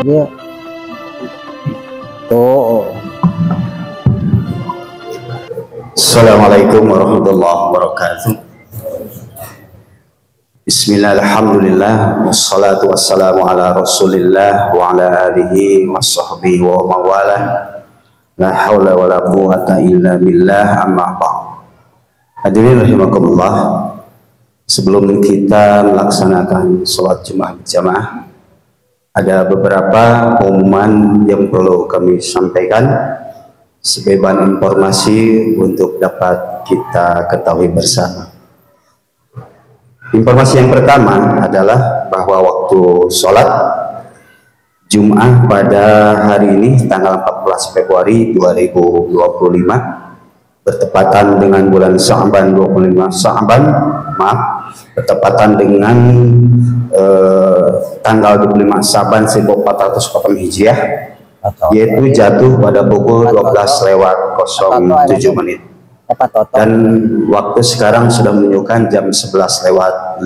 Iya. Tuh. Assalamualaikum warahmatullahi wabarakatuh. Bismillah, alhamdulillah, wassalatu wassalamu ala rasulillah wa ala alihi wa sahbihi wa mawala. La hawla wa la quwata illa billah, amma ba'd. Hadirin rahimakumullah, sebelum kita melaksanakan sholat Jumat berjamaah, ada beberapa pengumuman yang perlu kami sampaikan sebagai bahan informasi untuk dapat kita ketahui bersama. Informasi yang pertama adalah bahwa waktu sholat Jumat pada hari ini tanggal 14 Februari 2025 bertepatan dengan bulan Sya'ban 25 Sya'ban, bertepatan dengan tanggal 25 Sya'ban 1440 Hijriah, yaitu jatuh pada pukul 12:07 menit. Dan waktu sekarang sudah menunjukkan jam 11:55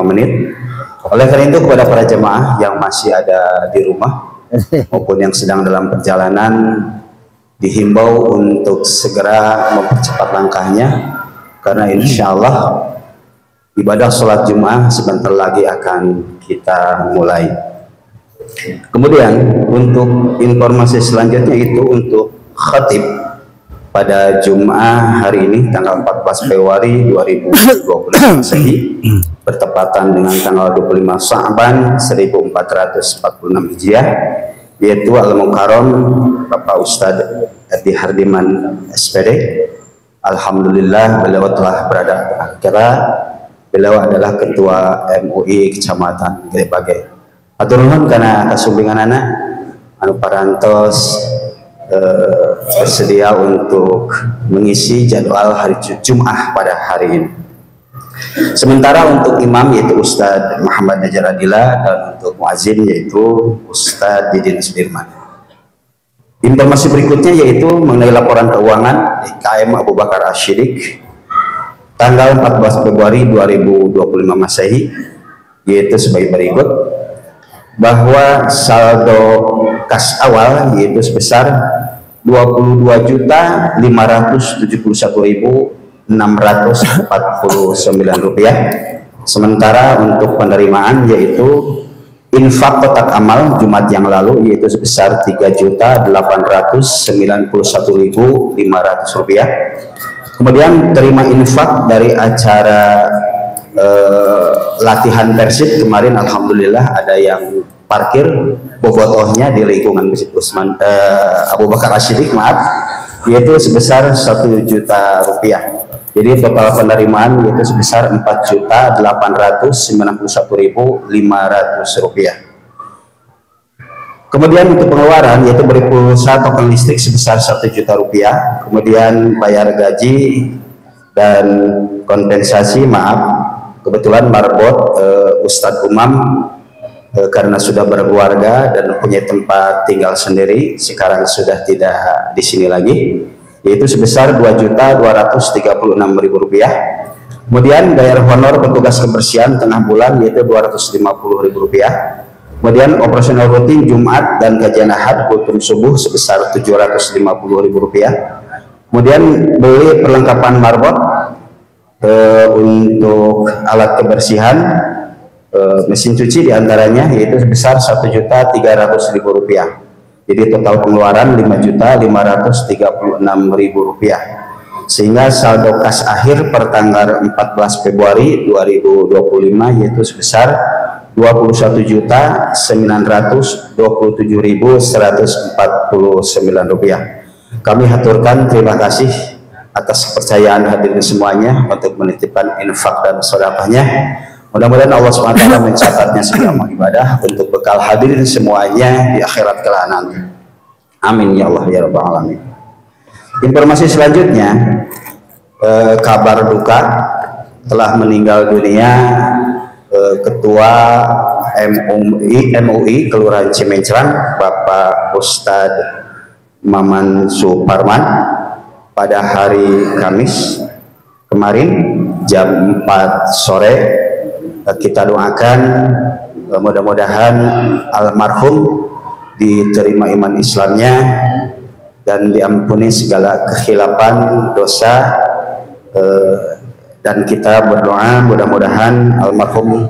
menit. Oleh karena itu, kepada para jemaah yang masih ada di rumah maupun yang sedang dalam perjalanan dihimbau untuk segera mempercepat langkahnya, karena insya Allah ibadah sholat Jumat sebentar lagi akan kita mulai. Kemudian untuk informasi selanjutnya itu untuk khatib pada Jumat hari ini tanggal 14 Februari 2020 bertepatan dengan tanggal 25 Sya'ban 1446 Hijriah, yaitu Al-Mukarram Bapak Ustadz Edi Hardiman SPD. Alhamdulillah beliau telah berada di akhirah. Beliau adalah Ketua MUI Kecamatan Gedebage. Atur nuhun karena kasumbingan anak anu parantos bersedia untuk mengisi jadwal hari Jumat pada hari ini. Sementara untuk imam yaitu Ustadz Muhammad Najar Adila dan untuk muazin yaitu Ustadz Didin Sudirman. Informasi berikutnya yaitu mengenai laporan keuangan IKM Abu Bakar Asy-Syiddiq tanggal 14 Februari 2025 Masehi, yaitu sebagai berikut, bahwa saldo kas awal yaitu sebesar Rp22.571.649. Sementara untuk penerimaan yaitu infak kotak amal Jumat yang lalu yaitu sebesar Rp3.891.500. Kemudian terima infak dari acara latihan Persib kemarin, alhamdulillah ada yang parkir bobotohnya di lingkungan Masjid Abu Bakar Asy-Syiddiq, yaitu sebesar Rp1 juta. Jadi total penerimaan yaitu sebesar Rp4.891.500. Kemudian untuk pengeluaran yaitu beri pulsa token listrik sebesar Rp1 juta. Kemudian bayar gaji dan kompensasi, kebetulan marbot Ustadz Umam karena sudah berkeluarga dan punya tempat tinggal sendiri, sekarang sudah tidak di sini lagi, yaitu sebesar Rp2.236.000. Kemudian bayar honor petugas kebersihan tengah bulan yaitu Rp250.000. Kemudian operasional rutin Jumat dan kajian Ahad kultum subuh sebesar Rp750.000. Kemudian beli perlengkapan marbot untuk alat kebersihan, mesin cuci diantaranya yaitu sebesar Rp1.300.000. Jadi total pengeluaran Rp5.536.000, sehingga saldo kas akhir per tanggal 14 Februari 2025 yaitu sebesar Rp21.927.149. Kami haturkan terima kasih atas kepercayaan hadirin semuanya untuk menitipkan infak dan sedekahnya. Mudah-mudahan Allah SWT mencatatnya sebagai amal ibadah untuk bekal hadirin semuanya di akhirat kelak nanti. Amin ya Allah ya Rabbal Alamin. Informasi selanjutnya, kabar duka telah meninggal dunia Ketua MUI Kelurahan Cimencrang Bapak Ustadz Maman Suparman pada hari Kamis kemarin jam 4 sore. Kita doakan mudah-mudahan almarhum diterima iman Islamnya dan diampuni segala kekhilafan dosa, dan kita berdoa mudah-mudahan almarhum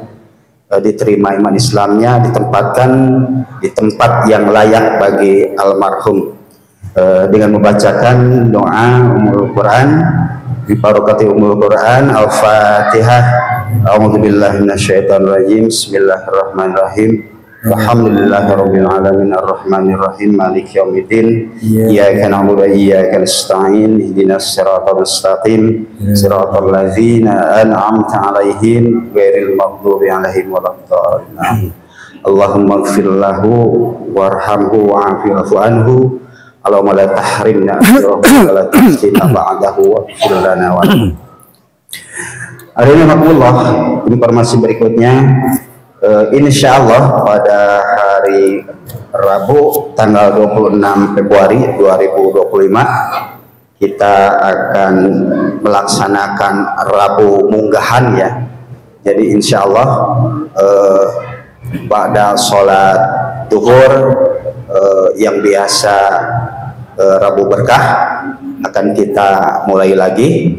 diterima iman Islamnya, ditempatkan di tempat yang layak bagi almarhum, dengan membacakan doa Ummul Quran bi barakati Ummul Quran. Al-Fatihah. A'udzubillahi minasyaitonirrajim. Bismillahirrahmanirrahim. Alhamdulillahirabbil alamin arrahmanir rahim maliki yaumiddin. Iyyaka na'budu wa iyyaka nasta'in. Ihdinas siratal mustaqim. Siratal ladzina an'amta 'alaihim ghairil maghdubi 'alaihim waladdallin. Allahumma ighfir lahu warhamhu wa'afu anhu. Allahumma la tahrimna ajrahu wa la taftina ba'dahu waghfir lana wa Adanya makullah. Informasi berikutnya, insya Allah pada hari Rabu tanggal 26 Februari 2025 kita akan melaksanakan Rabu Munggahan ya. Jadi insya Allah pada sholat duhur yang biasa Rabu Berkah akan kita mulai lagi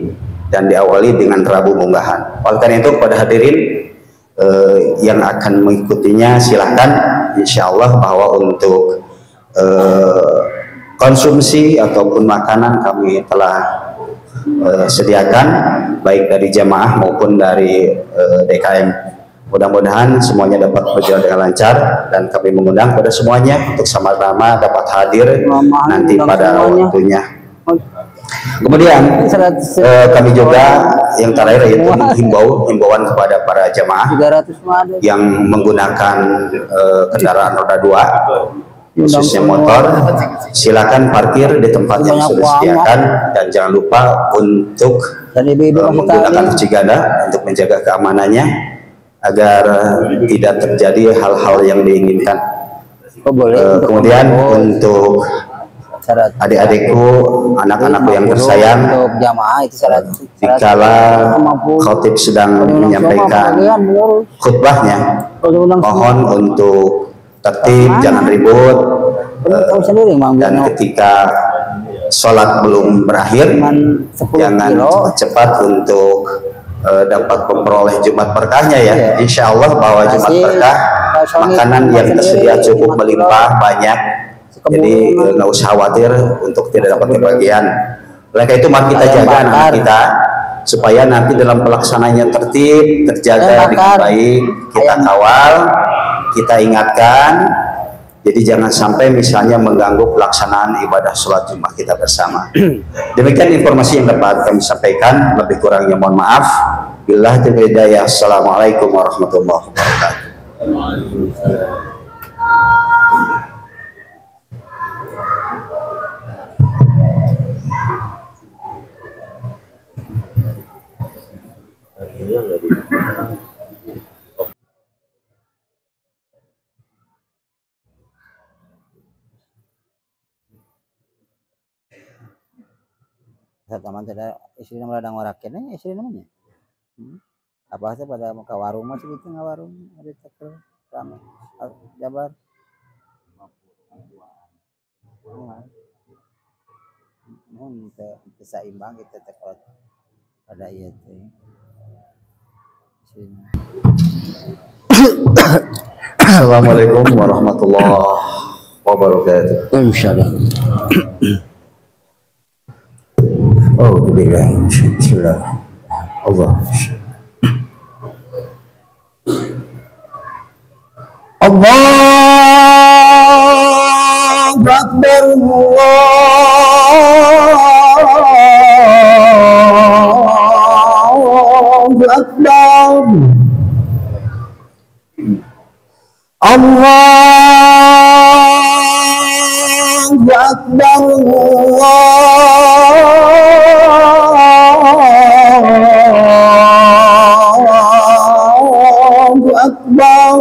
dan diawali dengan Rabu Munggahan. Oleh karena itu pada hadirin yang akan mengikutinya silahkan, insya Allah bahwa untuk konsumsi ataupun makanan kami telah sediakan baik dari jamaah maupun dari DKM. Mudah-mudahan semuanya dapat berjalan dengan lancar dan kami mengundang pada semuanya untuk sama-sama dapat hadir nanti pada waktunya. Kemudian kami juga yang terakhir yaitu himbauan kepada para jamaah yang menggunakan kendaraan roda 2 khususnya motor, silakan parkir di tempat yang sudah disediakan dan jangan lupa untuk menggunakan kunci ganda untuk menjaga keamanannya agar tidak terjadi hal-hal yang diinginkan. Kemudian untuk adik-adikku, anak-anakku yang tersayang, dikala khatib sedang menyampaikan khutbahnya, mohon untuk tertib, jangan ribut, dan ketika sholat belum berakhir, jangan cepat-cepat untuk dapat memperoleh Jumat berkahnya ya. Insya Allah bahwa Jumat berkah, makanan yang tersedia cukup melimpah, banyak. Jadi nggak usah khawatir untuk tidak dapat kebagian. Oleh karena itu mari kita jaga anak kita supaya nanti dalam pelaksanaannya tertib, terjaga dengan baik, kita kawal, kita ingatkan. Jadi jangan sampai misalnya mengganggu pelaksanaan ibadah sholat Jumat kita bersama. Demikian informasi yang dapat kami sampaikan. Lebih kurangnya mohon maaf. Billahi taufiq wal hidayah. Assalamualaikum warahmatullahi wabarakatuh. Teman tidak istri nama ladang warakin istri namanya apa sih pada muka warung masih gitu nggak warung ada teker ramai Jabar kita seimbang kita teker pada iya tuh. Assalamualaikum warahmatullahi wabarakatuh. Insyaallah. Oh, bismillah. Allah. Allahu Akbar. Allahu Akbar. Allahu Akbar. Allahu Akbar.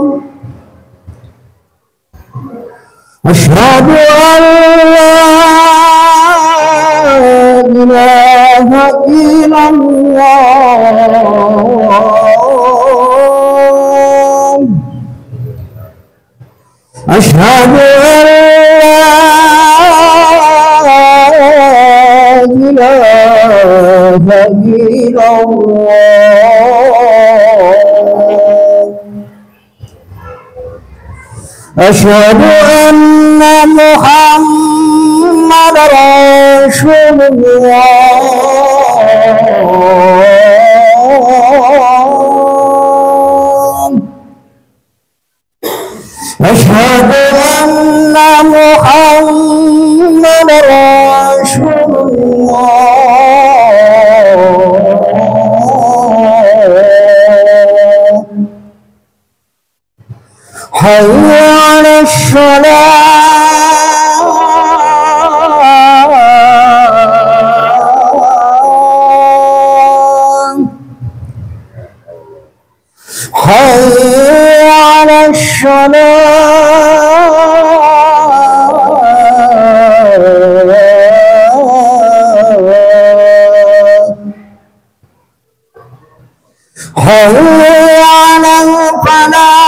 Asyhadu an la ilaha illallah. Asyhadu an la ilaha illallah. Asyhadu anna Muhammadar Rasulullah. Asyhadu anna Muhammadar Rasulullah. Hayya 'alas shalah. Hayya 'alas shalah. Hayya 'alal falah.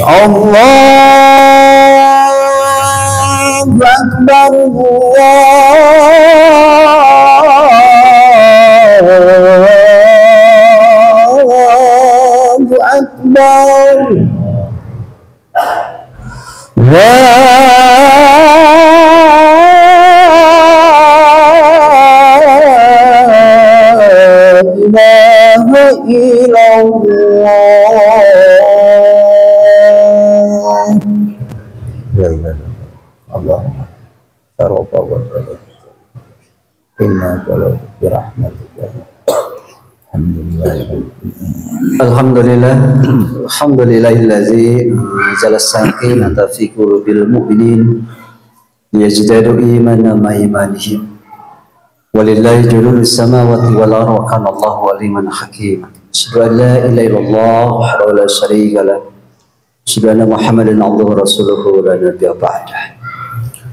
Allahu Akbar, Allahu Akbar. La ilaha illallah. Allah taroba wa taala inna kalau birahmatika. Alhamdulillah, alhamdulillahillazi anzala as-sakinata fi qulubil mu'minin yazdadu imanan ma imanihim. Walillahi juludus samawati wal ardi wa kana Allahu aliman hakim. Asyhadu an la ilaha illallah wahdahu la syarika lah. Asyhadu anna Muhammadan abduhu wa rasuluhu la nabiyya ba'dah.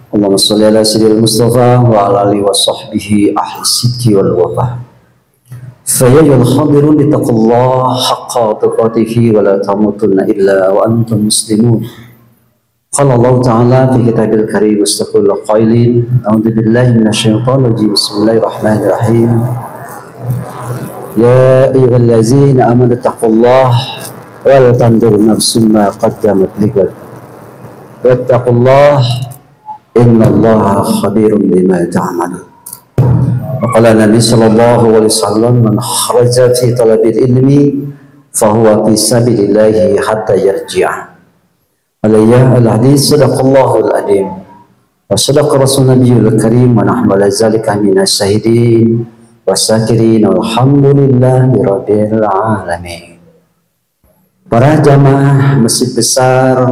Allahumma shalli ala sayyidil Mustafa wa ala alihi wa sahbihi ahli sidqi wal wafa. Fa ya ayyuhal hadirun ittaqullaha haqqa tuqatih wa la tamutunna illa wa antum muslimun. Qala Allah Ta'ala fi kitabil karim mustaqil qailin a'udzu billahi minasyaitonir rajim. Bismillahirrahmanirrahim. Ya ayyuhallazina amanu taqullaha wal tanzur nafsum ma qaddamat ligad. Wattaqullaha innallaha khabirum bima ta'malun. Qala Nabi sallallahu alaihi wasallam man kharaja fi talabil ilmi fahuwa fi sabilillahi hatta yarji'a. Alayya al-hadis sadaqallahu al-adim wa sadaqa rasul nabiyul karim wa nahnu ala zalika minas syahidin wasyakirin walhamdulillahi rabbil alamin. Para jamaah Masjid Besar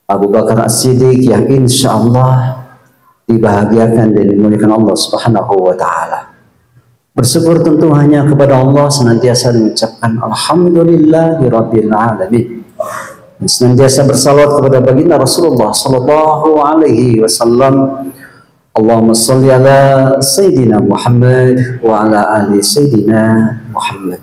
Abu Bakar As-Siddiq yang insyaallah dibahagiakan dan dimuliakan Allah Subhanahu wa taala. Bersyukur tentu hanya kepada Allah, senantiasa mengucapkan alhamdulillahirabbil alamin. Senantiasa bersalawat kepada baginda Rasulullah sallallahu alaihi wasallam. Allahumma shalli ala sayyidina Muhammad wa ala ali sayyidina Muhammad.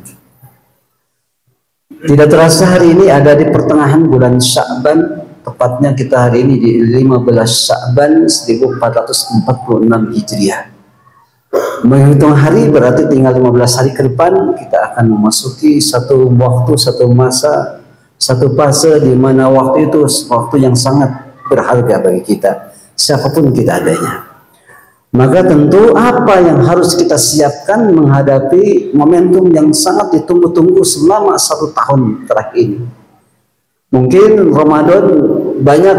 Tidak terasa hari ini ada di pertengahan bulan Sya'ban. Tepatnya kita hari ini di 15 Sya'ban 1446 Hijriah. Menghitung hari berarti tinggal 15 hari ke depan kita akan memasuki satu waktu, satu masa, satu fase di mana waktu itu waktu yang sangat berharga bagi kita, siapapun kita adanya. Maka tentu apa yang harus kita siapkan menghadapi momentum yang sangat ditunggu-tunggu selama 1 tahun terakhir ini. Mungkin Ramadan banyak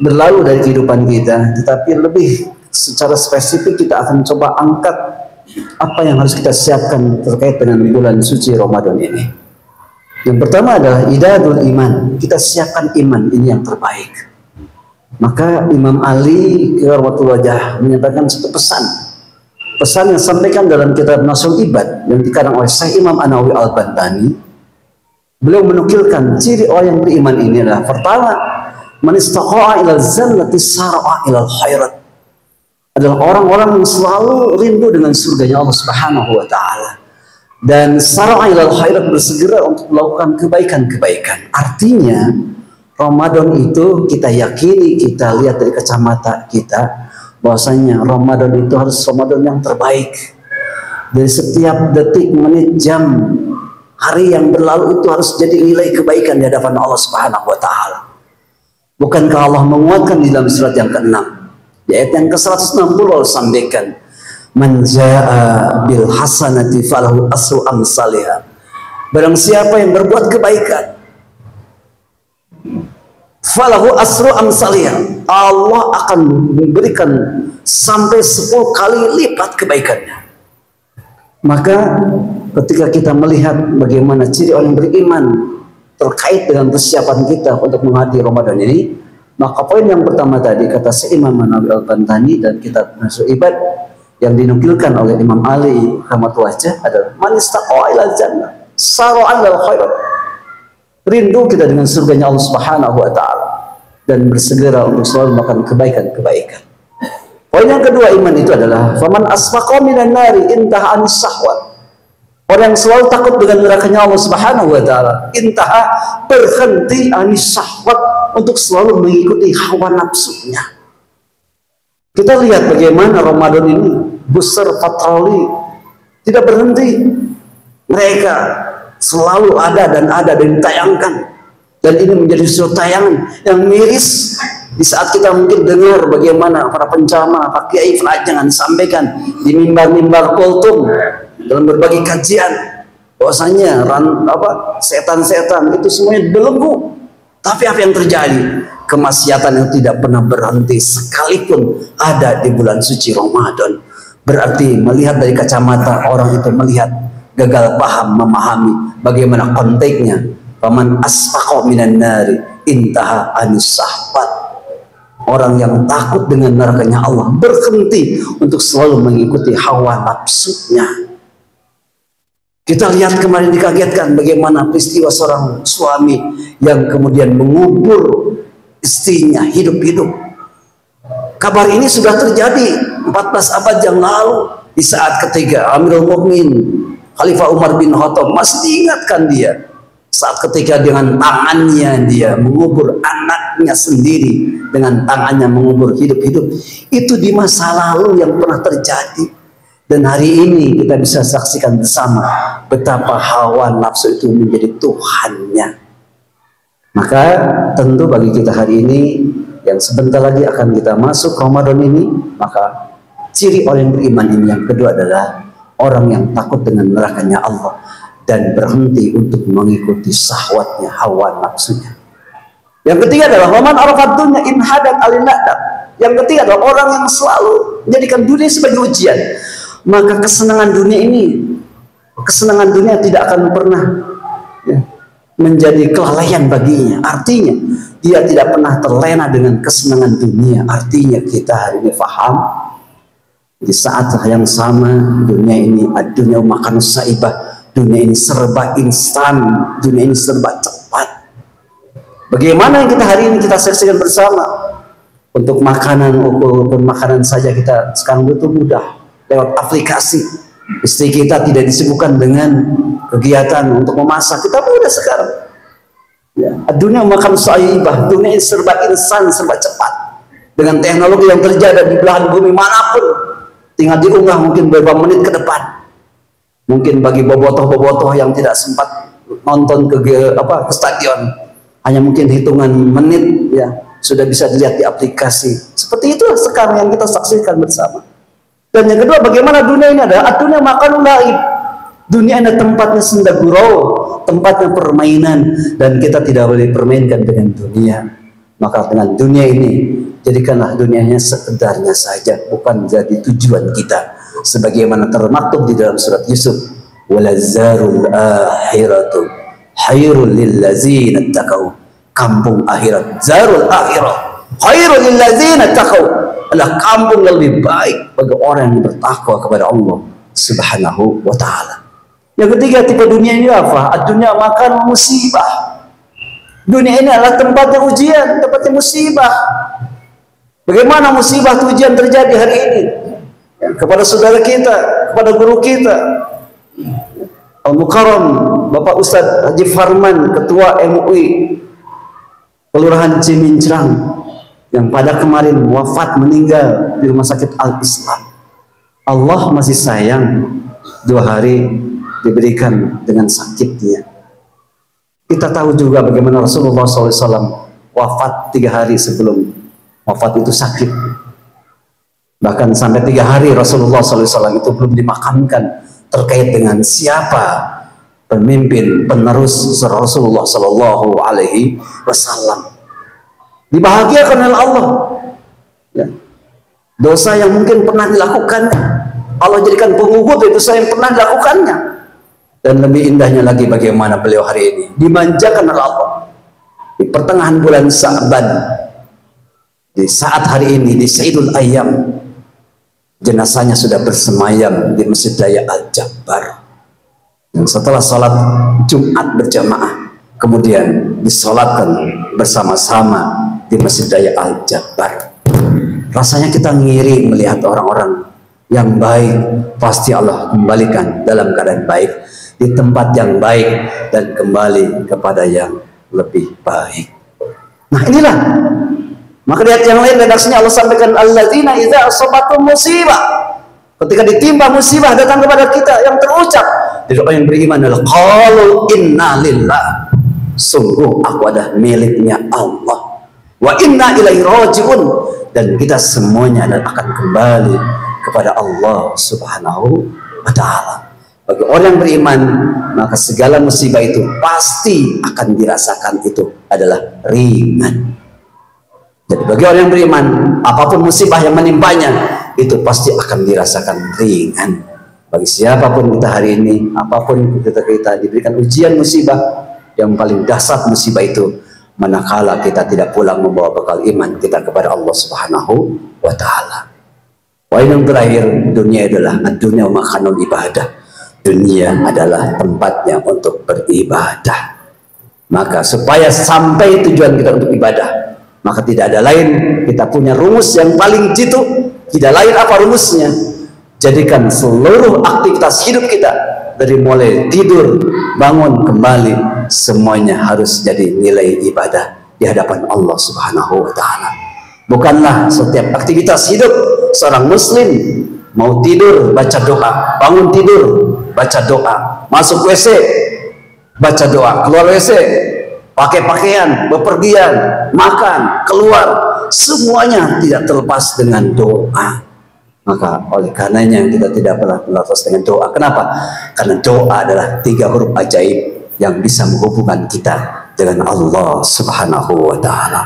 berlalu dari kehidupan kita, tetapi lebih secara spesifik kita akan coba angkat apa yang harus kita siapkan terkait dengan bulan suci Ramadan ini. Yang pertama adalah idadul iman. Kita siapkan iman ini yang terbaik. Maka Imam Ali Karramatullah Wajhah menyatakan satu pesan. Pesan yang disampaikan dalam kitab Nasul Ibad yang dikarang oleh Syekh Imam An-Nawawi Al-Bantani. Beliau menukilkan ciri orang yang beriman ini adalah pertama, man istaqa'a ilal zallati sar'a ilal khairat. Adalah orang-orang yang selalu rindu dengan surganya Allah Subhanahu wa taala. Dan sar'a ilal khairat, bersegera untuk melakukan kebaikan-kebaikan. Artinya Ramadan itu kita yakini, kita lihat dari kacamata kita bahwasanya Ramadan itu harus Ramadan yang terbaik. Dari setiap detik, menit, jam, hari yang berlalu itu harus jadi nilai kebaikan di hadapan Allah Subhanahu wa taala. Bukankah Allah menguatkan di dalam surat yang ke-6, di ayat yang ke-160 Allah sampaikan, man jaa bil hasanati falahu asru amsalihha. Barang siapa yang berbuat kebaikan, falahu asru amsalihha, Allah akan memberikan sampai 10 kali lipat kebaikannya. Maka ketika kita melihat bagaimana ciri orang beriman terkait dengan persiapan kita untuk menghadiri Ramadan ini, maka poin yang pertama tadi kata Imam An-Nawawi Al-Bantani dan kitab Nasul Ibad yang dinukilkan oleh Imam Ali Karramatullah Wajhah adalah man istaqa'a ilal jannah sar'a ilal khairat. Rindu kita dengan surganya Allah Subhanahu wa taala dan bersegera untuk selalu melakukan kebaikan-kebaikan. Poin yang kedua iman itu adalah faman asfaqa minan nari intaha anis syahwat. Orang yang selalu takut dengan nerakanya Allah Subhanahu wa taala, intaha, berhenti anis syahwat, untuk selalu mengikuti hawa nafsunya. Kita lihat bagaimana Ramadan ini besar patroli tidak berhenti. Mereka selalu ada dan ditayangkan, dan ini menjadi suatu tayangan yang miris di saat kita mungkin dengar bagaimana para pencama, pak kiai jangan sampaikan di mimbar-mimbar kultum dalam berbagai kajian bahwasanya setan-setan itu semuanya belenggu. Tapi apa yang terjadi? Kemaksiatan yang tidak pernah berhenti sekalipun ada di bulan suci Ramadan. Berarti melihat dari kacamata orang itu melihat gagal paham memahami bagaimana konteksnya. Faman asfaqa minan nari intaha anis syahwat. Orang yang takut dengan nerakanya Allah berhenti untuk selalu mengikuti hawa nafsunya. Kita lihat kemarin dikagetkan bagaimana peristiwa seorang suami yang kemudian mengubur istrinya hidup-hidup. Kabar ini sudah terjadi 14 abad yang lalu di saat ketika Amirul Mukminin Khalifah Umar bin Khattab masih diingatkan dia saat ketika dengan tangannya dia mengubur anaknya sendiri, dengan tangannya mengubur hidup-hidup. Itu di masa lalu yang pernah terjadi. Dan hari ini kita bisa saksikan bersama betapa hawa nafsu itu menjadi Tuhannya. Maka tentu bagi kita hari ini yang sebentar lagi akan kita masuk Ramadan ini, maka ciri orang yang beriman ini yang kedua adalah orang yang takut dengan nerakanya Allah dan berhenti untuk mengikuti syahwatnya, hawa nafsunya. Yang ketiga adalah waman arafat dunya in hadat alinadab. Yang ketiga adalah orang yang selalu menjadikan dunia sebagai ujian. Maka kesenangan dunia tidak akan pernah menjadi kelalaian baginya. Artinya dia tidak pernah terlena dengan kesenangan dunia. Artinya kita hari ini paham di saat yang sama dunia ini dunia makan saibah, dunia ini serba instan, dunia ini serba cepat. Bagaimana yang kita hari ini kita saksikan bersama untuk makanan, walaupun makanan saja kita sekarang butuh mudah lewat aplikasi. Istri kita tidak disibukkan dengan kegiatan untuk memasak, kita mudah sekarang. Ya, dunia makan saibah, dunia ini serba insan, serba cepat. Dengan teknologi yang terjadi di belahan bumi manapun, tinggal diunggah mungkin beberapa menit ke depan. Mungkin bagi bobotoh-bobotoh yang tidak sempat nonton ke stadion, hanya mungkin hitungan menit ya sudah bisa dilihat di aplikasi. Seperti itu sekarang yang kita saksikan bersama. Dan yang kedua, bagaimana dunia ini adalah dunia makan laib. Dunia ini tempatnya senda gurau, tempatnya permainan, dan kita tidak boleh permainkan dengan dunia. Maka dengan dunia ini jadikanlah dunianya sekedarnya saja, bukan jadi tujuan kita. Sebagaimana termaktub di dalam surat Yusuf, walazarul akhiratu khairul lil ladzina taqau. Kampung akhirat, darul akhirah, khairul lil ladzina taqau, adalah kampung yang lebih baik bagi orang yang bertakwa kepada Allah Subhanahu wa taala. Yang ketiga, tipe dunia ini apa? Dunia makan musibah. Dunia ini adalah tempat ujian, tempatnya musibah. Bagaimana musibah ujian terjadi hari ini? Ya, kepada saudara kita, kepada guru kita, Al-Mukarram Bapak Ustadz Haji Farman, Ketua MUI Kelurahan Cimincrang, yang pada kemarin wafat meninggal di Rumah Sakit Al-Islam. Allah masih sayang, 2 hari diberikan dengan sakitnya. Kita tahu juga bagaimana Rasulullah SAW wafat 3 hari sebelum wafat itu sakit. Bahkan sampai 3 hari Rasulullah SAW itu belum dimakamkan, terkait dengan siapa pemimpin penerus Rasulullah Sallallahu Alaihi Wasallam. Dibahagiakan oleh Allah. Ya. Dosa yang mungkin pernah dilakukan, Allah jadikan pengugut itu dosa yang pernah dilakukannya. Dan lebih indahnya lagi bagaimana beliau hari ini dimanjakan oleh Allah di pertengahan bulan Sa'ban, di saat hari ini di Sayyidul Ayyam, jenazahnya sudah bersemayam di Masjid Raya Al-Jabbar. Dan setelah sholat Jumat berjamaah, kemudian disolatkan bersama-sama di Masjid Raya Al-Jabbar. Rasanya kita ngiri melihat orang-orang yang baik, pasti Allah kembalikan dalam keadaan baik, di tempat yang baik, dan kembali kepada yang lebih baik. Nah inilah, maka di ayat yang lain redaksinya Allah sampaikan, alladzina idza asabatum musibah, ketika ditimpa musibah datang kepada kita, yang terucap dari orang yang beriman adalah qalu inna lillah, sungguh aku adalah miliknya Allah, wa inna ilaihi rajiun, dan kita semuanya akan kembali kepada Allah Subhanahu wa taala. Bagi orang yang beriman, maka segala musibah itu pasti akan dirasakan itu adalah ringan. Jadi bagi orang yang beriman, apapun musibah yang menimpanya itu pasti akan dirasakan ringan. Bagi siapapun kita hari ini, apapun kita diberikan ujian musibah, yang paling dahsyat musibah itu manakala kita tidak pulang membawa bekal iman kita kepada Allah Subhanahu wa taala. Poin yang terakhir, dunia adalah dunia makanul ibadah. Dunia adalah tempatnya untuk beribadah. Maka supaya sampai tujuan kita untuk ibadah, maka tidak ada lain, kita punya rumus yang paling jitu. Tidak lain apa rumusnya? Jadikan seluruh aktivitas hidup kita, dari mulai tidur, bangun, kembali, semuanya harus jadi nilai ibadah di hadapan Allah Subhanahu wa taala. Bukanlah setiap aktivitas hidup seorang muslim, mau tidur baca doa, bangun tidur baca doa, masuk WC baca doa, keluar WC pakai pakaian, bepergian, makan, keluar, semuanya tidak terlepas dengan doa. Maka oleh karenanya kita tidak pernah terlepas dengan doa. Kenapa? Karena doa adalah 3 huruf ajaib yang bisa menghubungkan kita dengan Allah Subhanahu wa taala.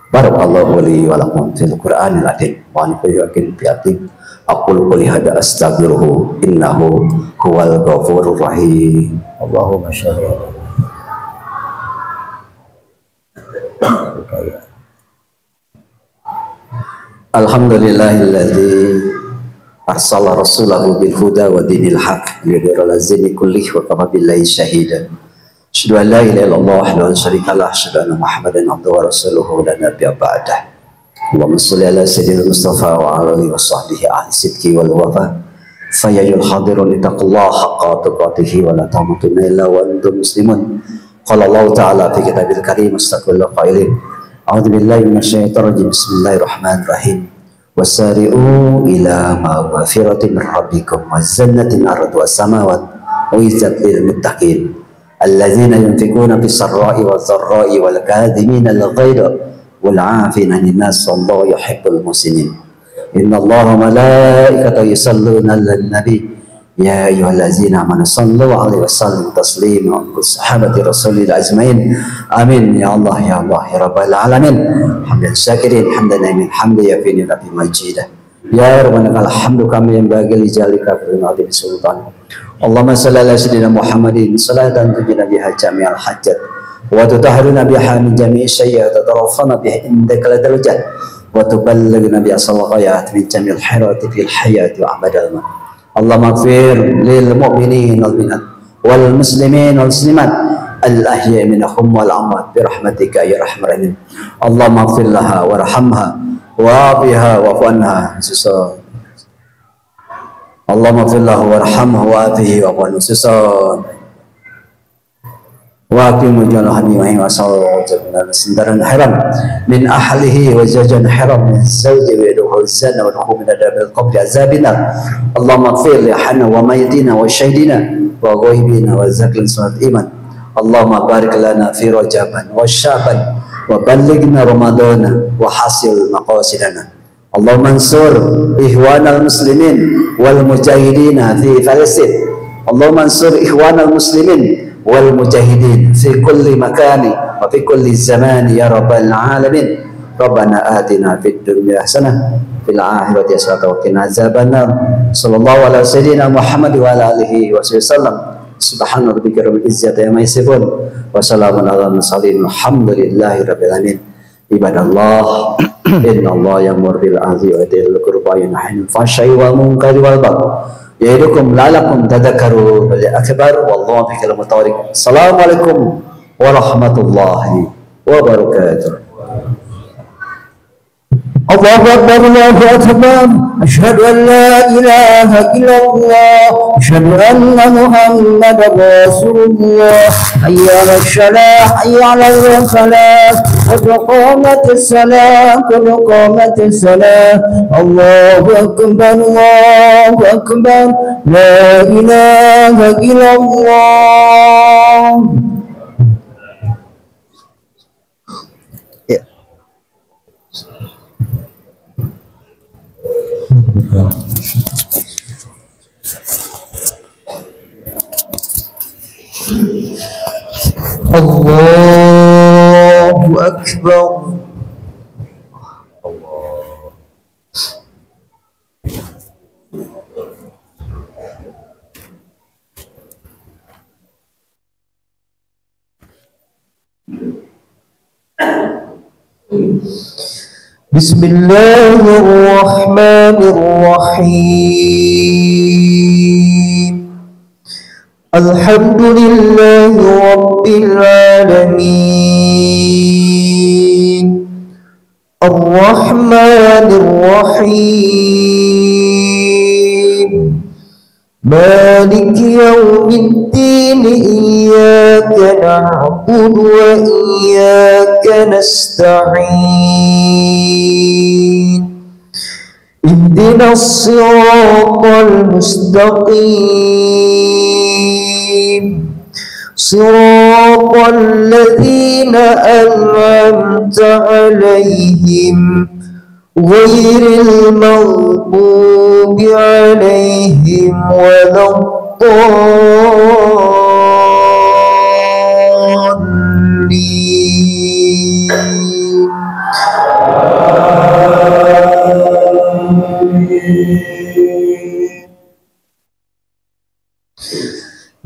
Barakallahu li wa lakum fil Qur'anil azim wa nafa'ani bi atim. Aqulu qouli hadza astaghfiruhu innahu huwal ghafurur rahim. Allahumma shalli ala Alhamdulillahilladzi arsala rasulahu bil huda wa dinil haq liyudhhirahu 'ala dini kullih wa kafa billahi shahida. Asyhadu an la ilaha illallah wahdahu la syarika lah, asyhadu anna Muhammadan abduhu wa rasuluhu la nabiyya ba'dah. Allahumma shalli ala sayyidina Mustafa wa ala alihi wa sahbihi ahli sidqi wal wafa. Fayyul hadirun ittaqullaha haqqa tuqatih wa la tamutunna illa wa antum muslimun. Qala Allah ta'ala fi kitabil karim astaqbillah qailin. A'udzu billahi minasyaitonir rajim. Bismillahirrahmanirrahim. Wasari'u ila maghfiratin min rabbikum wa jannatin arduha as-samawati wa izzat lil muttaqin alladzina yunfikuna fis sarra'i waz dharra'i wal kadhimina al ghaidha wal 'afina 'anil nas wallahu yuhibbul muhsinin. Innallaha wa malaikatahu yusalluna 'alan nabi ya ayyuhallazina amanu sallu 'alaihi wa sallimu taslima wa sahabati rasulil ajmain. Amin ya Allah ya Allah ya rabbal alamin. Hamdan syakirin hamdan amin hamdan yafini rabbi majidah. Ya rabbana lakal hamdu kama yanbaghi li jalika fi sultan Allahumma salli ala sayyidina Muhammadin salatan tujina biha jami'al hajat wa tutahhiruna biha min jami'i sayyi'at wa taraffana biha indaka ladal jannah wa tuballighuna biha salawat min jami'il hayrati fil hayati wa abadal maut. Allahumma ighfir lil mu'minin wal mu'minat wal muslimin wal muslimat al ahya'i minhum wal amwat bi rahmatika ya arhamar rahimin. Allahumma ighfir laha warhamha wa biha wa anha. Allahumma ighfir lahu warhamhu wa afihi wa qul susun wa aqimu jalahani wa sallallahu sindaran haram min ahlihi wa zawjan haram min zawji wa yadkhul zanna wa dukhul min adabil qabri azabina. Allahumma ighfir li hana wa mayitina wa syahidina wa ghaibina wa zaklin sunnat iman. Allahumma barik lana fi rajaban wa syaban wa ballighna ramadana wa hasil maqasidana. Allahumma ansur ikhwanal muslimin wal mujahidina fi Palestin. Allahumma ansur ikhwanal muslimin wal mujahidin fi kulli makani wa fi kulli zamani ya rabbal alamin. Rabbana atina fid dunya hasanah fil akhirati hasanah wa qina azabannar. Sallallahu ala sayyidina Muhammad wa ala alihi wa sallam. Subhana rabbika rabbil izzati amma yasifun wa salamun alal mursalin walhamdulillahi rabbil alamin. Ibadallah, inna Allah ya'muru bil 'adli wa ihsani wa yanha 'anil fahsya'i wal munkari wal baghi ya'idukum la'allakum tadhakkarun bil akbar wallahu bihi al-mutawwil. Assalamualaikum warahmatullahi wabarakatuh. Allahu Akbar, Allahu Akbar. Asyhadu an la ilaha illallah, asyhadu anna Muhammadar Rasulullah. Hayya 'alas salah, hayya 'alal falah. Qad qamatis salah, qad qamatis salah. Allahu Akbar, Allahu Akbar. La ilaha illallah. Allahu Akbar. Bismillahirrahmanirrahim. Alhamdulillahi rabbil alamin. Ar-Rahmanir Rahim. Maliki yaumiddin. Iyyaka na'budu wa iyyaka nasta'in. Ihdinas siratal mustaqim. Siratal ladzina an'amta 'alaihim ghairil maghdubi 'alaihim waladdallin.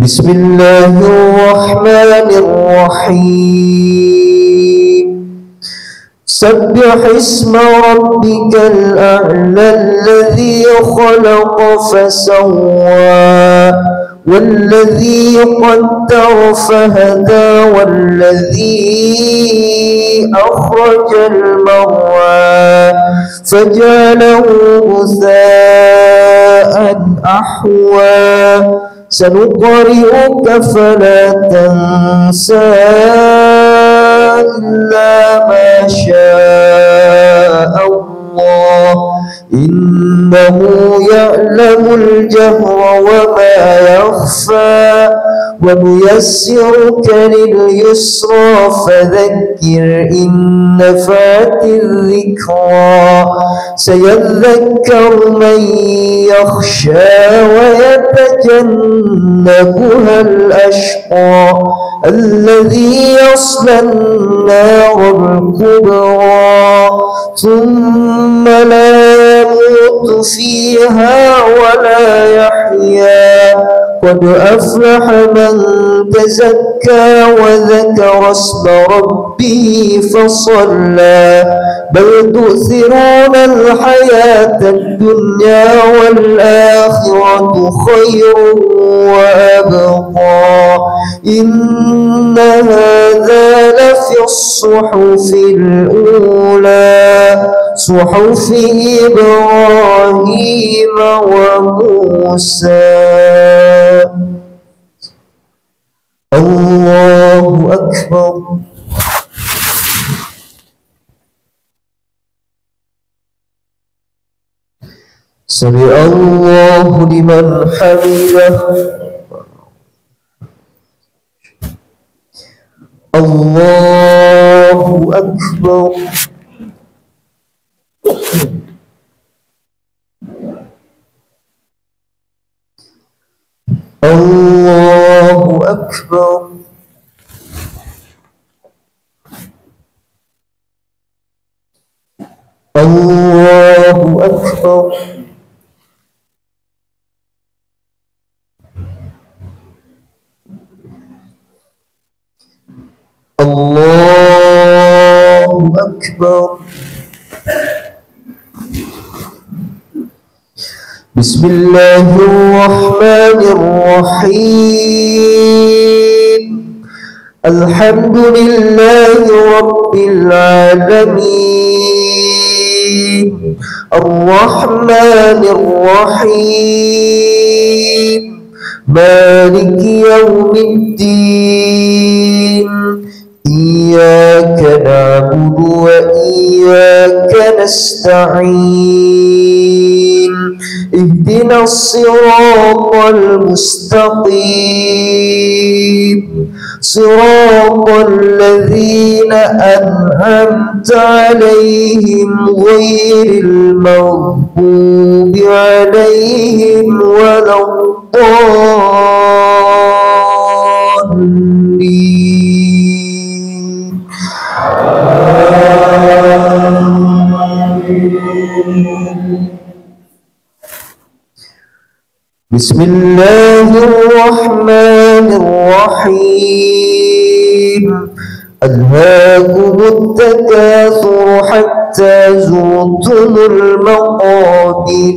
Bismillahirrahmanirrahim. Sabbih isma rabbikal a'la alladhi khalaqa fasawwa والذي قدر فهدى والذي أخرج المرعى فجعله غثاء أحوى سنقرئك فلا تنسى إلا ما شاء الله إنه يعلم الجهر وما يخفى ونيسرك لليسرى فذكر إن نفعت الذكرى سيذكر من يخشى ويتجنبها الأشقى الذي يصلى النار الكبرى ثم لا يموت فيها ولا يحيا قد أفلح من تزكى وذكر اسم ربه فصلى بل تؤثرون الحياة الدنيا والآخرة خير وأبقى إن هذا لفي الصحف الأولى صحف إبراهيم وموسى. الله أكبر. سمع الله لمن حمده. الله أكبر. الله أكبر. الله أكبر. الله أكبر. بسم الله الرحمن الرحيم. الحمد لله رب العالمين الرحمن الرحيم مالك يوم الدين إياك نعبد وإياك نستعين اهدنا الصراط المستقيم صراط الذين أنعمت عليهم غير المغضوب عليهم ولا الضالين. بسم الله الرحمن الرحيم ألهاكم التكاثر حتى زرتم المقابر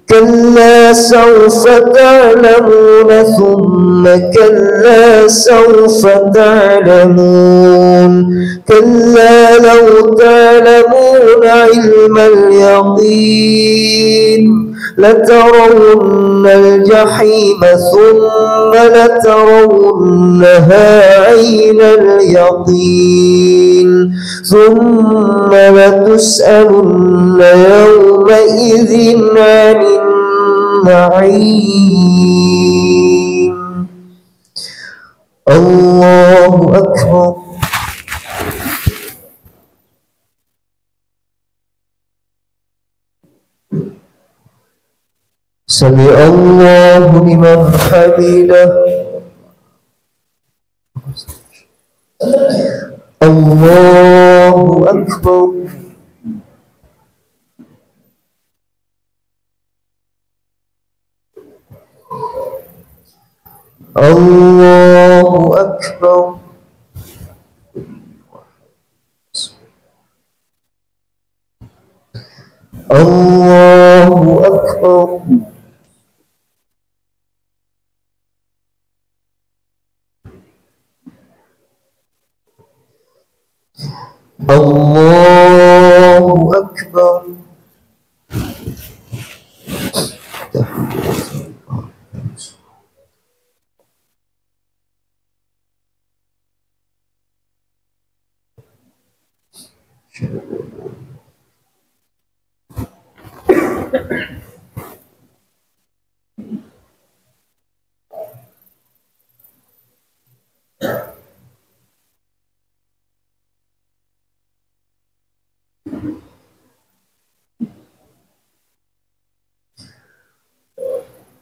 كلا سوف تعلمون ثم كلا سوف تعلمون كلا لو تعلمون علم اليقين لترون الجحيم ثم لترونها عين اليقين ثم لتسألن يومئذ عن النعيم. الله أكبر. سمع الله لمن حمده. الله أكبر. الله أكبر. الله أكبر. الله أكبر.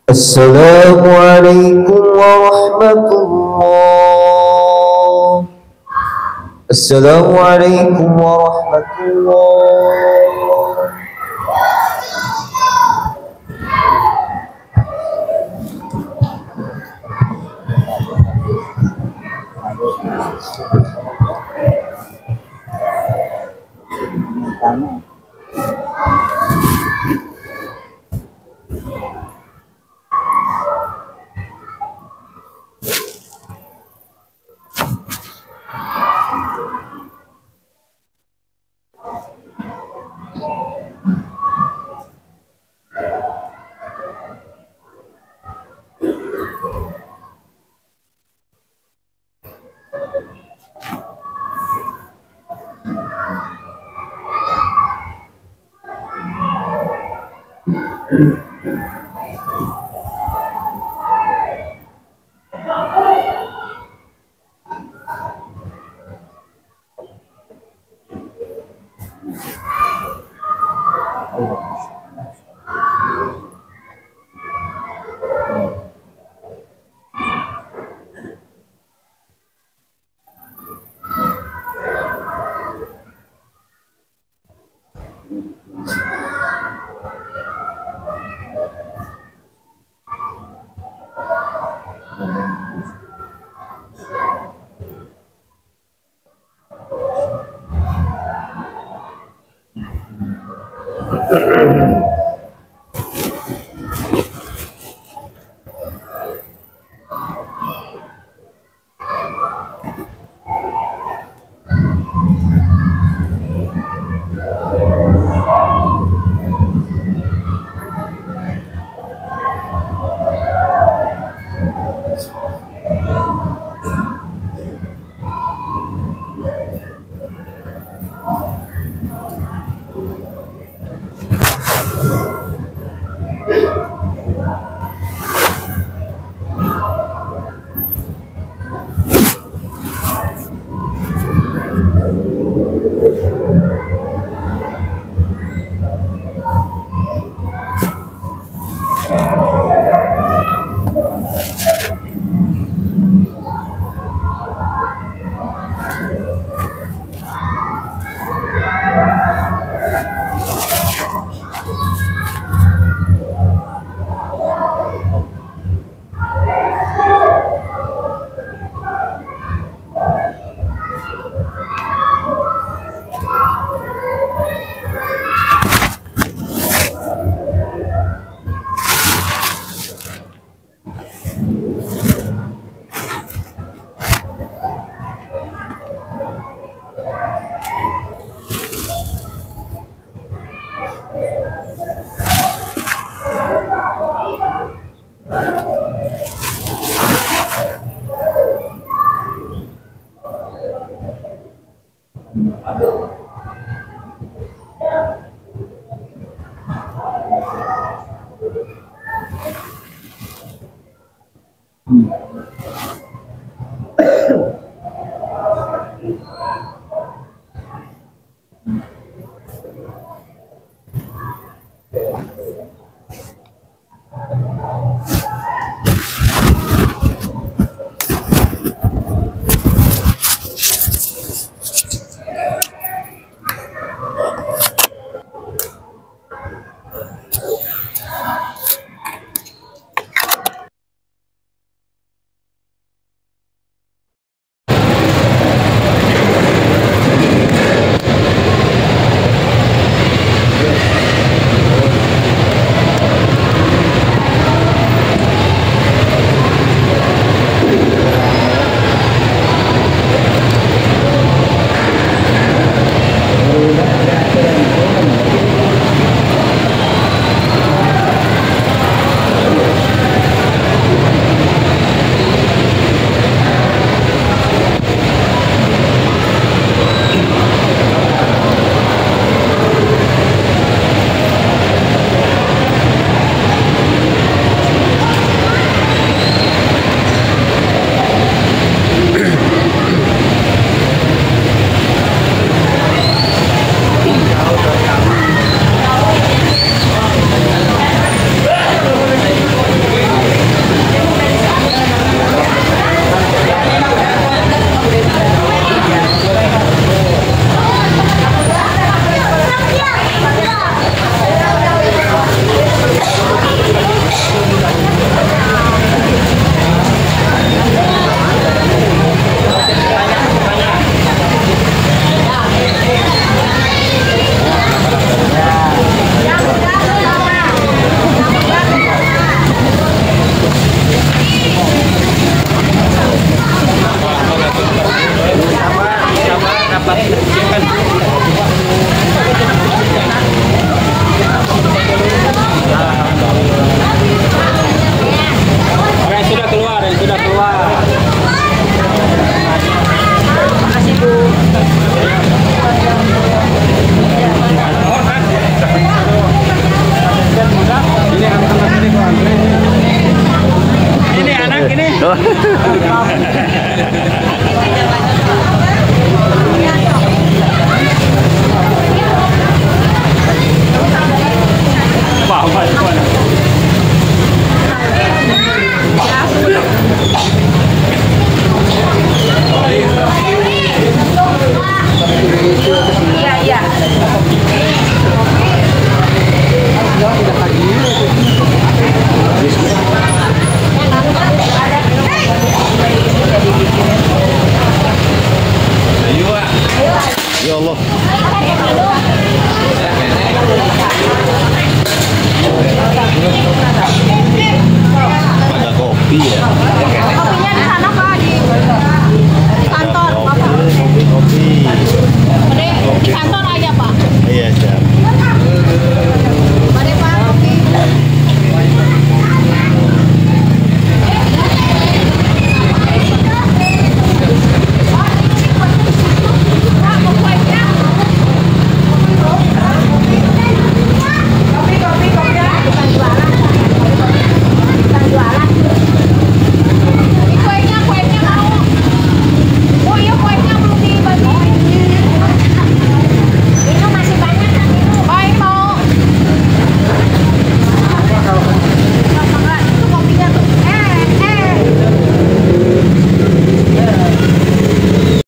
السلام عليكم ورحمة الله. السلام عليكم ورحمة الله.